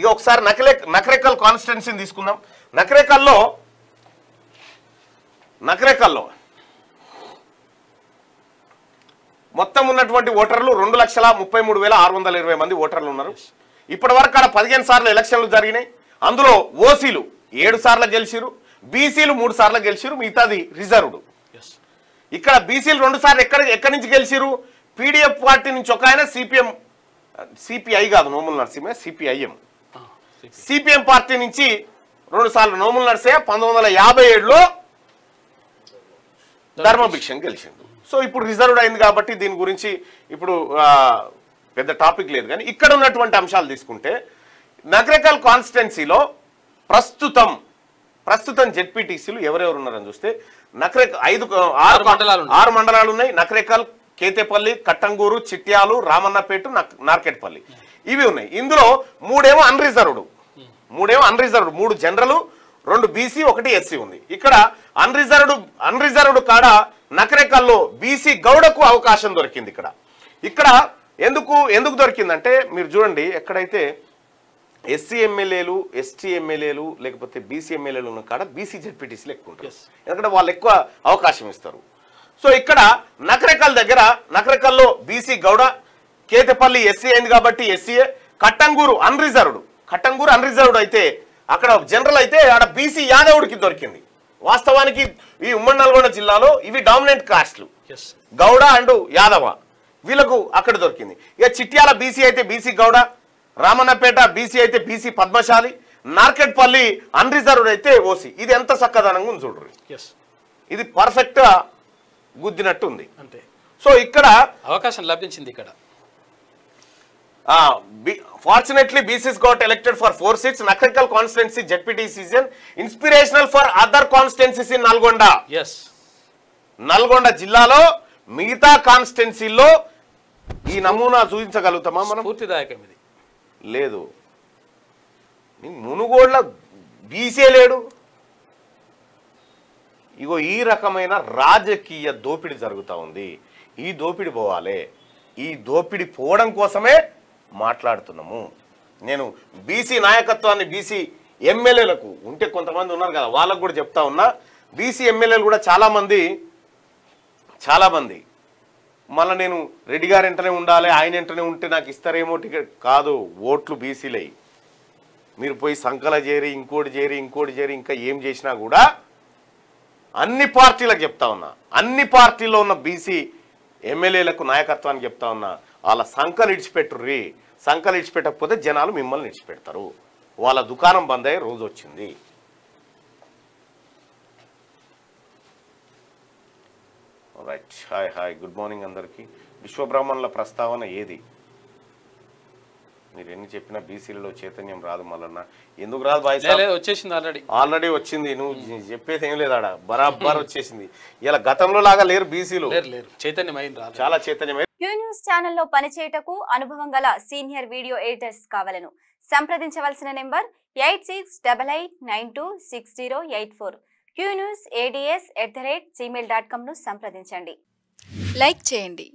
ఇక ఒకసారి నకరేకల్ కాన్స్టిట్యున్సీని తీసుకుందాం. నకరేకల్లో మొత్తం ఉన్నటువంటి ఓటర్లు 2,33,620 మంది ఓటర్లు ఉన్నారు. ఇప్పటి వరకు అక్కడ 15 సార్లు ఎలక్షన్లు జరిగినాయి. అందులో ఓసీలు 7 సార్లు గెలిచిరు, బీసీలు 3 సార్లు గెలిచిరు, మిగతాది రిజర్వ్డ్. ఇక్కడ బీసీలు 2 సార్లు ఎక్కడి నుంచి గెలిచిరు? పీడీఎఫ్ పార్టీ నుంచి ఒక ఆయన, సిపిఐ కాదు నోముల నరసింహ, సిపిఎం పార్టీ నుంచి 2 సార్లు నోముల నరసింహ 1957లో ధర్మభిక్షం గెలిచిండు. సో ఇప్పుడు రిజర్వ్డ్ అయింది కాబట్టి దీని గురించి ఇప్పుడు పెద్ద టాపిక్ లేదు. కానీ ఇక్కడ ఉన్నటువంటి అంశాలు తీసుకుంటే నకరేకల్ కాన్స్టిట్యున్సీలో ప్రస్తుతం జెడ్పీటీసీలు ఎవరెవరు ఉన్నారని చూస్తే ఆరు మండలాలు ఉన్నాయి. నకరేకల్, కేతేపల్లి, కట్టంగూరు, చిట్యాలు, రామన్నపేట, నార్కెట్పల్లి ఇవి ఉన్నాయి. ఇందులో 3 అన్రిజర్వ్డ్, 3 జనరల్, 2 బీసీ, 1 ఎస్సీ ఉంది. ఇక్కడ అన్రిజర్వ్డ్ కాడ నకరేకల్లో బీసీ గౌడకు అవకాశం దొరికింది. ఇక్కడ ఎందుకు దొరికిందంటే మీరు చూడండి, ఎక్కడైతే ఎస్సీ ఎమ్మెల్యేలు, ఎస్టీ ఎమ్మెల్యేలు లేకపోతే బీసీ ఎమ్మెల్యేలు ఉన్న కాడ బీసీ జెడ్పీటీసీలు ఎక్కువ ఉంటారు, ఎందుకంటే వాళ్ళు ఎక్కువ అవకాశం ఇస్తారు. సో ఇక్కడ నకరేకల్లో బీసీ గౌడ, కేతేపల్లి ఎస్సీ అయింది కాబట్టి ఎస్సీఏ, కట్టంగూరు అన్రిజర్వ్డ్ అయితే అక్కడ జనరల్ అయితే ఆడ బీసీ యాదవుడికి దొరికింది. వాస్తవానికి ఈ ఉమ్మడి నల్గొండ జిల్లాలో ఇవి డామినెంట్ కాస్ట్లు, గౌడ అండ్ యాదవ, వీళ్ళకు అక్కడ దొరికింది. ఇక చిట్యాల బీసీ అయితే బీసీ గౌడ, రామన్నపేట బీసీ అయితే బీసీ పద్మశాలి, నార్కెట్పల్లి అన్రిజర్వ్డ్ అయితే ఓసీ. ఇది ఎంత చక్కదనంగా ఉంది చూడరు, ఇది పర్ఫెక్ట్ గా గుద్దినట్టు ఉంది. సో ఇక్కడ అవకాశం లభించింది. ఇక్కడ fortunately BCs got elected for 4 seats. Nakarekal constituency ZPTC is an inspirational for other constituencies in Nalgonda. Yes. Nalgonda జిల్లాలో మిగతా కాన్స్టిట్యున్సీల్లో ఈ నమూనా చూపించగలుగుతామా మనం? పూర్తిదాయకం ఇది లేదు. మునుగోడ్ల బీసీ లేడు. ఇగో ఈ రకమైన రాజకీయ దోపిడీ జరుగుతూ ఉంది. ఈ దోపిడీ పోవాలి. ఈ దోపిడీ పోవడం కోసమే మాట్లాడుతున్నాము. నేను బీసీ నాయకత్వాన్ని బీసీ ఎమ్మెల్యేలకు ఉంటే కొంతమంది ఉన్నారు కదా, వాళ్ళకు కూడా చెప్తా ఉన్నా. బీసీ ఎమ్మెల్యేలు కూడా చాలామంది మళ్ళీ నేను రెడ్డి గారు వెంటనే ఉండాలి, ఆయన వెంటనే ఉంటే నాకు ఇస్తారేమో టికెట్ కాదు. ఓట్లు బీసీలై మీరు పోయి సంకల చేరి ఇంకోటి చేరి ఇంకా ఏం చేసినా కూడా అన్ని పార్టీలకు చెప్తా ఉన్నా, అన్ని పార్టీల్లో ఉన్న బీసీ ఎమ్మెల్యేలకు నాయకత్వానికి చెప్తా ఉన్నా, వాళ్ళ సంకలు ఇడిచిపెట్టుర్రి. సంకలు ఇడిచిపెట్టకపోతే జనాలు మిమ్మల్ని ఇడిచిపెడతారు. వాళ్ళ దుకాణం బంద్ అయ్యే రోజు వచ్చింది. రైట్, హాయ్ గుడ్ మార్నింగ్ అందరికీ. విశ్వబ్రహ్మణుల ప్రస్తావన ఏది? మీరు ఎన్ని చెప్పినా బీసీలలో చైతన్యం రాదు. మళ్ళన్నా ఎందుకు రాదు బాయ్? వచ్చేసింది, ఆల్రెడీ వచ్చింది. నువ్వు చెప్పేది ఏం లేదాడ, బరాబర్ వచ్చేసింది. ఇలా గతంలో లాగా లేరు బీసీలు, చాలా చైతన్యమైన. క్యూ న్యూస్ ఛానల్లో పనిచేయటకు అనుభవం గల సీనియర్ వీడియో ఎడిటర్స్ కావాలను సంప్రదించవలసిన నెంబర్ 8688926084. qnewsads@gmail.com ను సంప్రదించండి. లైక్ చేయండి,